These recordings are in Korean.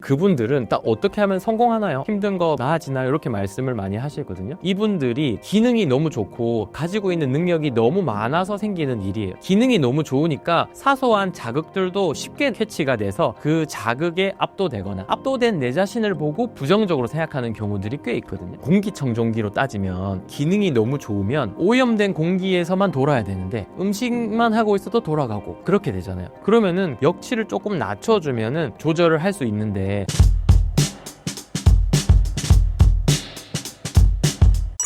그분들은 딱 어떻게 하면 성공하나요? 힘든 거 나아지나요? 이렇게 말씀을 많이 하시거든요. 이분들이 기능이 너무 좋고 가지고 있는 능력이 너무 많아서 생기는 일이에요. 기능이 너무 좋으니까 사소한 자극들도 쉽게 캐치가 돼서 그 자극에 압도되거나 압도된 내 자신을 보고 부정적으로 생각하는 경우들이 꽤 있거든요. 공기청정기로 따지면 기능이 너무 좋으면 오염된 공기에서만 돌아야 되는데 음식만 하고 있어도 돌아가고 그렇게 되잖아요. 그러면은 역치를 조금 낮춰주면은 조절을 할 수 있는데,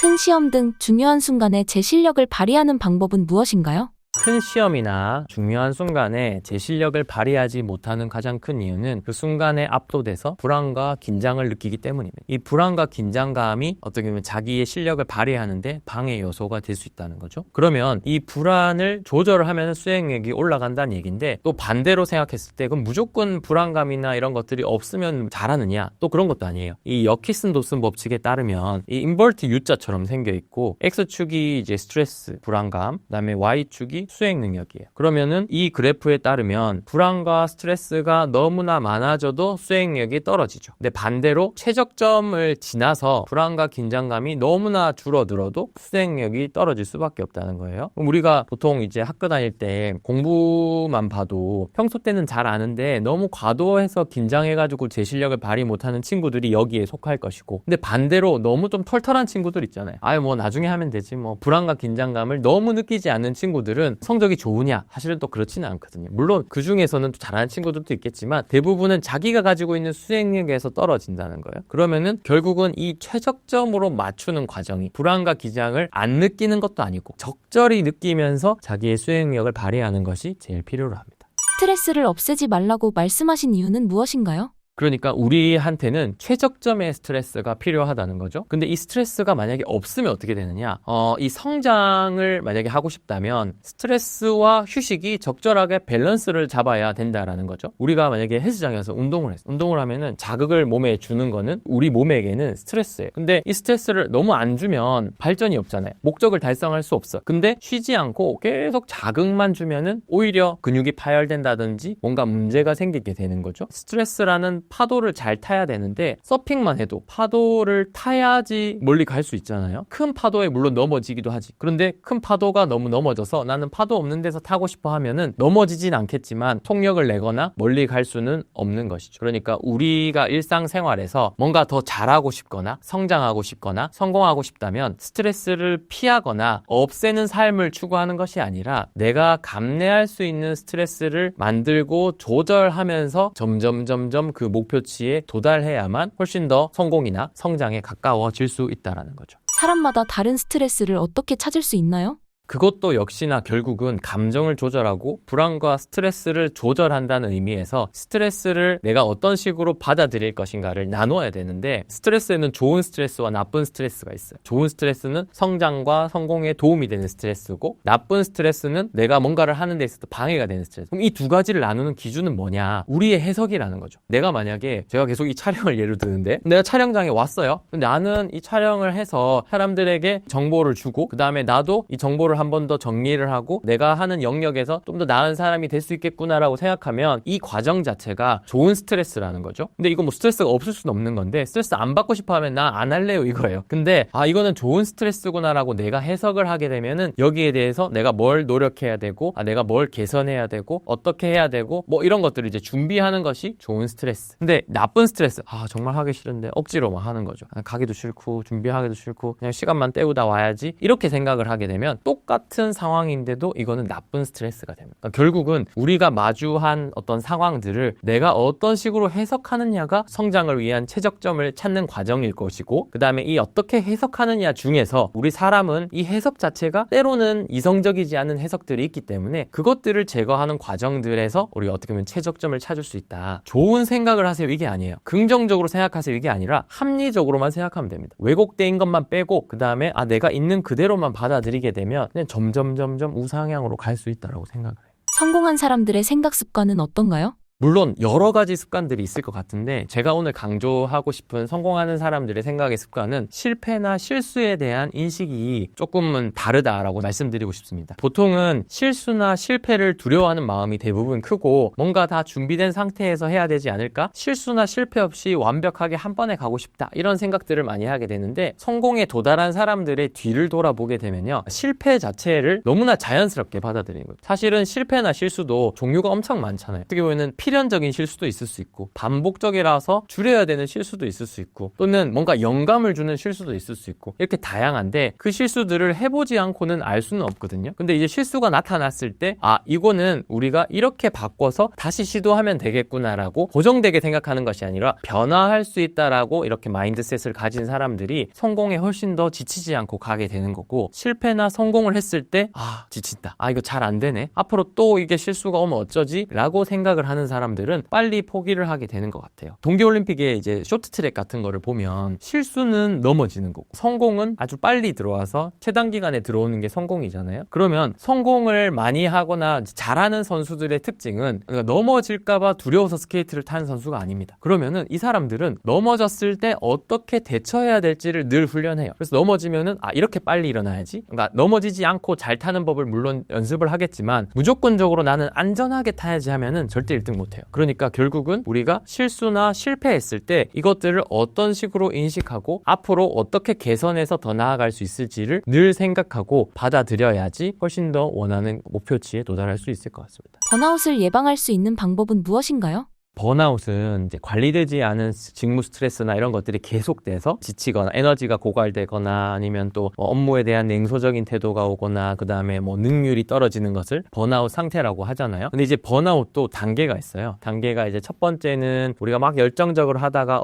큰 시험 등 중요한 순간에 제 실력을 발휘하는 방법은 무엇인가요? 큰 시험이나 중요한 순간에 제 실력을 발휘하지 못하는 가장 큰 이유는 그 순간에 압도돼서 불안과 긴장을 느끼기 때문입니다. 이 불안과 긴장감이 어떻게 보면 자기의 실력을 발휘하는데 방해 요소가 될 수 있다는 거죠. 그러면 이 불안을 조절을 하면 수행력이 올라간다는 얘기인데, 또 반대로 생각했을 때 그럼 무조건 불안감이나 이런 것들이 없으면 잘하느냐? 또 그런 것도 아니에요. 이 여키슨-도슨 법칙에 따르면 이 인버트 U자처럼 생겨 있고, X축이 이제 스트레스, 불안감, 그다음에 Y축이 수행 능력이에요. 그러면은 이 그래프에 따르면 불안과 스트레스가 너무나 많아져도 수행력이 떨어지죠. 근데 반대로 최적점을 지나서 불안과 긴장감이 너무나 줄어들어도 수행력이 떨어질 수밖에 없다는 거예요. 그럼 우리가 보통 이제 학교 다닐 때 공부만 봐도 평소 때는 잘 아는데 너무 과도해서 긴장해가지고 제 실력을 발휘 못하는 친구들이 여기에 속할 것이고, 근데 반대로 너무 좀 털털한 친구들 있잖아요. 아유 뭐 나중에 하면 되지, 뭐 불안과 긴장감을 너무 느끼지 않는 친구들은 성적이 좋으냐? 사실은 또 그렇지는 않거든요. 물론 그 중에서는 또 잘하는 친구들도 있겠지만 대부분은 자기가 가지고 있는 수행력에서 떨어진다는 거예요. 그러면은 결국은 이 최적점으로 맞추는 과정이 불안과 긴장을 안 느끼는 것도 아니고 적절히 느끼면서 자기의 수행력을 발휘하는 것이 제일 필요로 합니다. 스트레스를 없애지 말라고 말씀하신 이유는 무엇인가요? 그러니까 우리한테는 최적점의 스트레스가 필요하다는 거죠. 근데 이 스트레스가 만약에 없으면 어떻게 되느냐? 이 성장을 만약에 하고 싶다면 스트레스와 휴식이 적절하게 밸런스를 잡아야 된다라는 거죠. 우리가 만약에 헬스장에 가서 운동을 했어. 운동을 하면은 자극을 몸에 주는 거는 우리 몸에게는 스트레스예요. 근데 이 스트레스를 너무 안 주면 발전이 없잖아요. 목적을 달성할 수 없어. 근데 쉬지 않고 계속 자극만 주면은 오히려 근육이 파열된다든지 뭔가 문제가 생기게 되는 거죠. 스트레스라는 파도를 잘 타야 되는데 서핑만 해도 파도를 타야지 멀리 갈 수 있잖아요. 큰 파도에 물론 넘어지기도 하지. 그런데 큰 파도가 너무 넘어져서 나는 파도 없는 데서 타고 싶어 하면은 넘어지진 않겠지만 속력을 내거나 멀리 갈 수는 없는 것이죠. 그러니까 우리가 일상생활에서 뭔가 더 잘하고 싶거나 성장하고 싶거나 성공하고 싶다면 스트레스를 피하거나 없애는 삶을 추구하는 것이 아니라 내가 감내할 수 있는 스트레스를 만들고 조절하면서 점점 그 목표치에 도달해야만 훨씬 더 성공이나 성장에 가까워질 수 있다는 거죠. 사람마다 다른 스트레스를 어떻게 찾을 수 있나요? 그것도 역시나 결국은 감정을 조절하고 불안과 스트레스를 조절한다는 의미에서 스트레스를 내가 어떤 식으로 받아들일 것인가를 나눠야 되는데, 스트레스에는 좋은 스트레스와 나쁜 스트레스가 있어요. 좋은 스트레스는 성장과 성공에 도움이 되는 스트레스고, 나쁜 스트레스는 내가 뭔가를 하는 데 있어서 방해가 되는 스트레스. 그럼 이 두 가지를 나누는 기준은 뭐냐? 우리의 해석이라는 거죠. 내가 만약에, 제가 계속 이 촬영을 예로 드는데 내가 촬영장에 왔어요. 근데 나는 이 촬영을 해서 사람들에게 정보를 주고 그 다음에 나도 이 정보를 한 번 더 정리를 하고 내가 하는 영역에서 좀 더 나은 사람이 될 수 있겠구나라고 생각하면 이 과정 자체가 좋은 스트레스라는 거죠. 근데 이거 뭐 스트레스가 없을 수는 없는 건데, 스트레스 안 받고 싶어 하면 나 안 할래요 이거예요. 근데 이거는 좋은 스트레스구나라고 내가 해석을 하게 되면은 여기에 대해서 내가 뭘 노력해야 되고 내가 뭘 개선해야 되고 어떻게 해야 되고 뭐 이런 것들을 이제 준비하는 것이 좋은 스트레스. 근데 나쁜 스트레스, 정말 하기 싫은데 억지로 막 하는 거죠. 가기도 싫고 준비하기도 싫고 그냥 시간만 때우다 와야지, 이렇게 생각을 하게 되면 똑같은 상황인데도 이거는 나쁜 스트레스가 됩니다. 그러니까 결국은 우리가 마주한 어떤 상황들을 내가 어떤 식으로 해석하느냐가 성장을 위한 최적점을 찾는 과정일 것이고, 그 다음에 이 어떻게 해석하느냐 중에서 우리 사람은 이 해석 자체가 때로는 이성적이지 않은 해석들이 있기 때문에 그것들을 제거하는 과정들에서 우리가 어떻게 보면 최적점을 찾을 수 있다. 좋은 생각을 하세요 이게 아니에요. 긍정적으로 생각하세요 이게 아니라 합리적으로만 생각하면 됩니다. 왜곡된 것만 빼고 그 다음에 내가 있는 그대로만 받아들이게 되면 그냥 점점 우상향으로 갈 수 있다고 생각을 해요. 성공한 사람들의 생각 습관은 어떤가요? 물론 여러 가지 습관들이 있을 것 같은데 제가 오늘 강조하고 싶은 성공하는 사람들의 생각의 습관은 실패나 실수에 대한 인식이 조금은 다르다라고 말씀드리고 싶습니다. 보통은 실수나 실패를 두려워하는 마음이 대부분 크고 뭔가 다 준비된 상태에서 해야 되지 않을까? 실수나 실패 없이 완벽하게 한 번에 가고 싶다. 이런 생각들을 많이 하게 되는데 성공에 도달한 사람들의 뒤를 돌아보게 되면요. 실패 자체를 너무나 자연스럽게 받아들이는 거예요. 사실은 실패나 실수도 종류가 엄청 많잖아요. 어떻게 보면 필연적인 실수도 있을 수 있고 반복적이라서 줄여야 되는 실수도 있을 수 있고 또는 뭔가 영감을 주는 실수도 있을 수 있고 이렇게 다양한데 그 실수들을 해보지 않고는 알 수는 없거든요. 근데 이제 실수가 나타났을 때 이거는 우리가 이렇게 바꿔서 다시 시도하면 되겠구나라고 고정되게 생각하는 것이 아니라 변화할 수 있다라고 이렇게 마인드셋을 가진 사람들이 성공에 훨씬 더 지치지 않고 가게 되는 거고 실패나 성공을 했을 때 지친다. 이거 잘 안 되네. 앞으로 또 이게 실수가 오면 어쩌지? 라고 생각을 하는 사람들은 빨리 포기를 하게 되는 것 같아요. 동계올림픽에 이제 쇼트트랙 같은 거를 보면 실수는 넘어지는 거고 성공은 아주 빨리 들어와서 최단기간에 들어오는 게 성공이잖아요. 그러면 성공을 많이 하거나 잘하는 선수들의 특징은 넘어질까봐 두려워서 스케이트를 타는 선수가 아닙니다. 그러면은 이 사람들은 넘어졌을 때 어떻게 대처해야 될지를 늘 훈련해요. 그래서 넘어지면은 이렇게 빨리 일어나야지. 그러니까 넘어지지 않고 잘 타는 법을 물론 연습을 하겠지만 무조건적으로 나는 안전하게 타야지 하면은 절대 1등 못해요. 그러니까 결국은 우리가 실수나 실패했을 때 이것들을 어떤 식으로 인식하고 앞으로 어떻게 개선해서 더 나아갈 수 있을지를 늘 생각하고 받아들여야지 훨씬 더 원하는 목표치에 도달할 수 있을 것 같습니다. 번아웃을 예방할 수 있는 방법은 무엇인가요? 번아웃은 이제 관리되지 않은 직무 스트레스나 이런 것들이 계속돼서 지치거나 에너지가 고갈되거나 아니면 또 업무에 대한 냉소적인 태도가 오거나 그 다음에 능률이 떨어지는 것을 번아웃 상태라고 하잖아요. 근데 이제 번아웃도 단계가 있어요. 단계가 이제 첫 번째는 우리가 막 열정적으로 하다가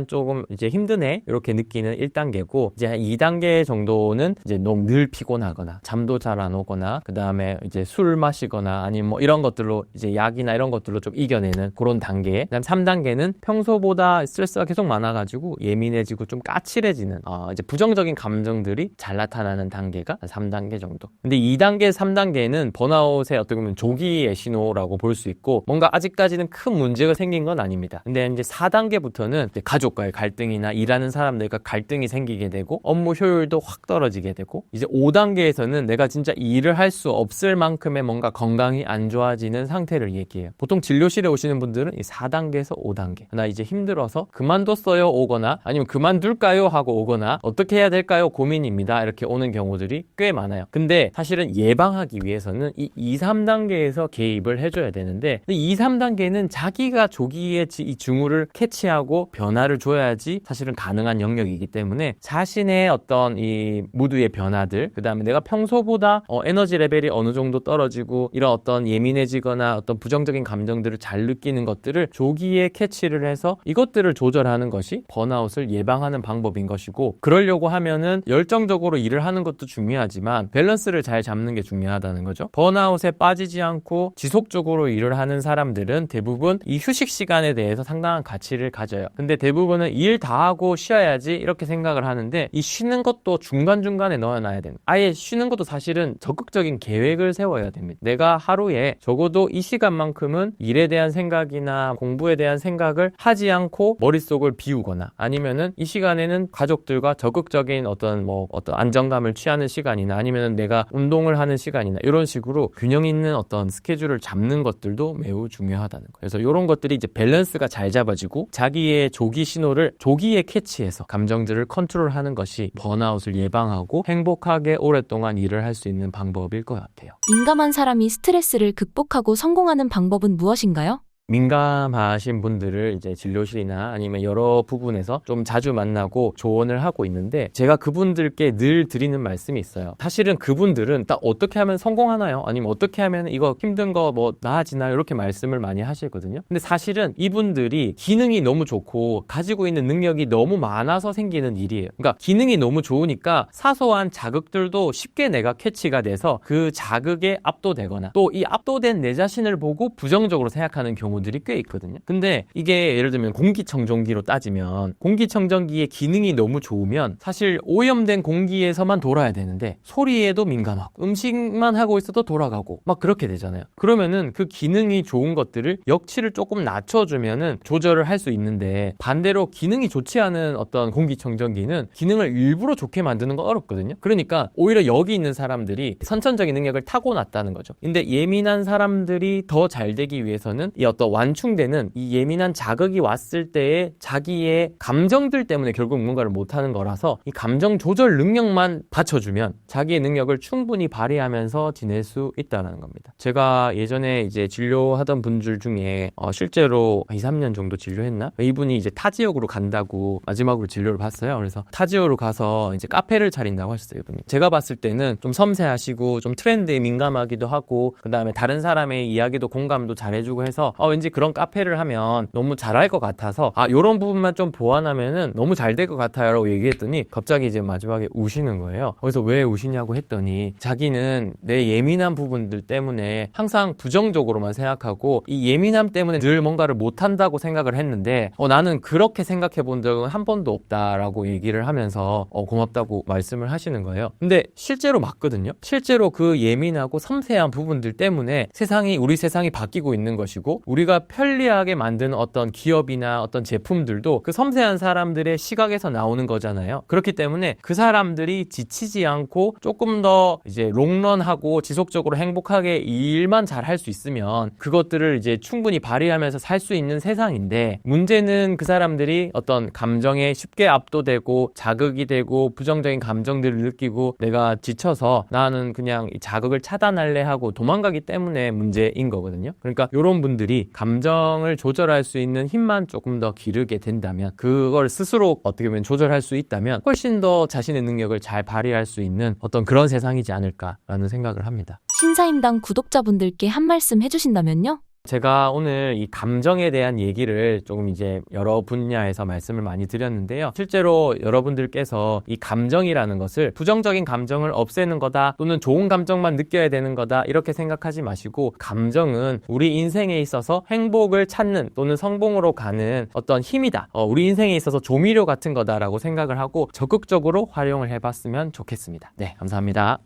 조금 이제 힘드네 이렇게 느끼는 1단계고 이제 한 2단계 정도는 이제 너무 늘 피곤하거나 잠도 잘 안 오거나 그 다음에 이제 술 마시거나 아니면 이런 것들로 이제 약이나 이런 것들로 좀 이겨내는 그런 단계. 그다음 3단계는 평소보다 스트레스가 계속 많아가지고 예민해지고 좀 까칠해지는 이제 부정적인 감정들이 잘 나타나는 단계가 3단계 정도. 근데 2단계, 3단계는 번아웃의 어떻게 보면 조기의 신호라고 볼 수 있고 뭔가 아직까지는 큰 문제가 생긴 건 아닙니다. 근데 이제 4단계부터는 이제 가족과의 갈등이나 일하는 사람들과 갈등이 생기게 되고 업무 효율도 확 떨어지게 되고 이제 5단계에서는 내가 진짜 일을 할 수 없을 만큼의 뭔가 건강이 안 좋아지는 상태를 얘기해요. 보통 진료실에 오시는 분들은 이 4단계에서 5단계. 나 이제 힘들어서 그만뒀어요 오거나 아니면 그만둘까요 하고 오거나 어떻게 해야 될까요 고민입니다 이렇게 오는 경우들이 꽤 많아요. 근데 사실은 예방하기 위해서는 이 2, 3단계에서 개입을 해줘야 되는데 2, 3단계는 자기가 조기에 이 징후를 캐치하고 변화를 줘야지 사실은 가능한 영역이기 때문에 자신의 어떤 이 무드의 변화들 그 다음에 내가 평소보다 에너지 레벨이 어느 정도 떨어지고 이런 어떤 예민해지거나 어떤 부정적인 감정들을 잘 느끼는 것들을 조기에 캐치를 해서 이것들을 조절하는 것이 번아웃을 예방하는 방법인 것이고 그러려고 하면은 열정적으로 일을 하는 것도 중요하지만 밸런스를 잘 잡는 게 중요하다는 거죠. 번아웃에 빠지지 않고 지속적으로 일을 하는 사람들은 대부분 이 휴식 시간에 대해서 상당한 가치를 가져요. 근데 대부분은 일 다 하고 쉬어야지 이렇게 생각을 하는데 이 쉬는 것도 중간중간에 넣어놔야 됩니다. 아예 쉬는 것도 사실은 적극적인 계획을 세워야 됩니다. 내가 하루에 적어도 이 시간만큼은 일에 대한 생각이나 공부에 대한 생각을 하지 않고 머릿속을 비우거나 아니면은 이 시간에는 가족들과 적극적인 어떤 안정감을 취하는 시간이나 아니면은 내가 운동을 하는 시간이나 이런 식으로 균형 있는 어떤 스케줄을 잡는 것들도 매우 중요하다는 거예요. 그래서 이런 것들이 이제 밸런스가 잘 잡아지고 자기의 조기 신호를 조기에 캐치해서 감정들을 컨트롤하는 것이 번아웃을 예방하고 행복하게 오랫동안 일을 할 수 있는 방법일 것 같아요. 민감한 사람이 스트레스를 극복하고 성공하는 방법은 무엇인가요? 민감하신 분들을 이제 진료실이나 아니면 여러 부분에서 좀 자주 만나고 조언을 하고 있는데 제가 그분들께 늘 드리는 말씀이 있어요. 사실은 그분들은 딱 어떻게 하면 성공하나요? 아니면 어떻게 하면 이거 힘든 거 나아지나요? 이렇게 말씀을 많이 하시거든요. 근데 사실은 이분들이 기능이 너무 좋고 가지고 있는 능력이 너무 많아서 생기는 일이에요. 그러니까 기능이 너무 좋으니까 사소한 자극들도 쉽게 내가 캐치가 돼서 그 자극에 압도되거나 또 이 압도된 내 자신을 보고 부정적으로 생각하는 경우 경우들이 꽤 있거든요. 근데 이게 예를 들면 공기청정기로 따지면 공기청정기의 기능이 너무 좋으면 사실 오염된 공기에서만 돌아야 되는데 소리에도 민감하고 음식만 하고 있어도 돌아가고 막 그렇게 되잖아요. 그러면은 그 기능이 좋은 것들을 역치를 조금 낮춰주면은 조절을 할 수 있는데, 반대로 기능이 좋지 않은 어떤 공기청정기는 기능을 일부러 좋게 만드는 건 어렵거든요. 그러니까 오히려 여기 있는 사람들이 선천적인 능력을 타고났다는 거죠. 근데 예민한 사람들이 더 잘 되기 위해서는 이 어떤 완충되는 이 예민한 자극이 왔을 때의 자기의 감정들 때문에 결국 뭔가를 못하는 거라서 이 감정 조절 능력만 받쳐주면 자기의 능력을 충분히 발휘하면서 지낼 수 있다는 겁니다. 제가 예전에 이제 진료하던 분들 중에 실제로 2, 3년 정도 진료했나? 이분이 이제 타 지역으로 간다고 마지막으로 진료를 봤어요. 그래서 타 지역으로 가서 이제 카페를 차린다고 하셨어요, 이분이. 제가 봤을 때는 좀 섬세하시고 좀 트렌드에 민감하기도 하고, 그 다음에 다른 사람의 이야기도 공감도 잘해주고 해서 왠지 그런 카페를 하면 너무 잘할 것 같아서 요런 부분만 좀 보완하면은 너무 잘 될 것 같아요 라고 얘기했더니 갑자기 이제 마지막에 우시는 거예요. 그래서 왜 우시냐고 했더니 자기는 내 예민한 부분들 때문에 항상 부정적으로만 생각하고 이 예민함 때문에 늘 뭔가를 못한다고 생각을 했는데 나는 그렇게 생각해 본 적은 한 번도 없다라고 얘기를 하면서 고맙다고 말씀을 하시는 거예요. 근데 실제로 맞거든요. 실제로 그 예민하고 섬세한 부분들 때문에 우리 세상이 바뀌고 있는 것이고, 우리가 편리하게 만드는 어떤 기업이나 어떤 제품들도 그 섬세한 사람들의 시각에서 나오는 거잖아요. 그렇기 때문에 그 사람들이 지치지 않고 조금 더 이제 롱런하고 지속적으로 행복하게 일만 잘 할 수 있으면 그것들을 이제 충분히 발휘하면서 살 수 있는 세상인데, 문제는 그 사람들이 어떤 감정에 쉽게 압도되고 자극이 되고 부정적인 감정들을 느끼고 내가 지쳐서 나는 그냥 이 자극을 차단할래 하고 도망가기 때문에 문제인 거거든요. 그러니까 이런 분들이 감정을 조절할 수 있는 힘만 조금 더 기르게 된다면, 그걸 스스로 어떻게 보면 조절할 수 있다면 훨씬 더 자신의 능력을 잘 발휘할 수 있는 어떤 그런 세상이지 않을까라는 생각을 합니다. 신사임당 구독자분들께 한 말씀 해주신다면요? 제가 오늘 이 감정에 대한 얘기를 조금 이제 여러 분야에서 말씀을 많이 드렸는데요. 실제로 여러분들께서 이 감정이라는 것을 부정적인 감정을 없애는 거다, 또는 좋은 감정만 느껴야 되는 거다, 이렇게 생각하지 마시고, 감정은 우리 인생에 있어서 행복을 찾는 또는 성공으로 가는 어떤 힘이다, 우리 인생에 있어서 조미료 같은 거다라고 생각을 하고 적극적으로 활용을 해봤으면 좋겠습니다. 네, 감사합니다.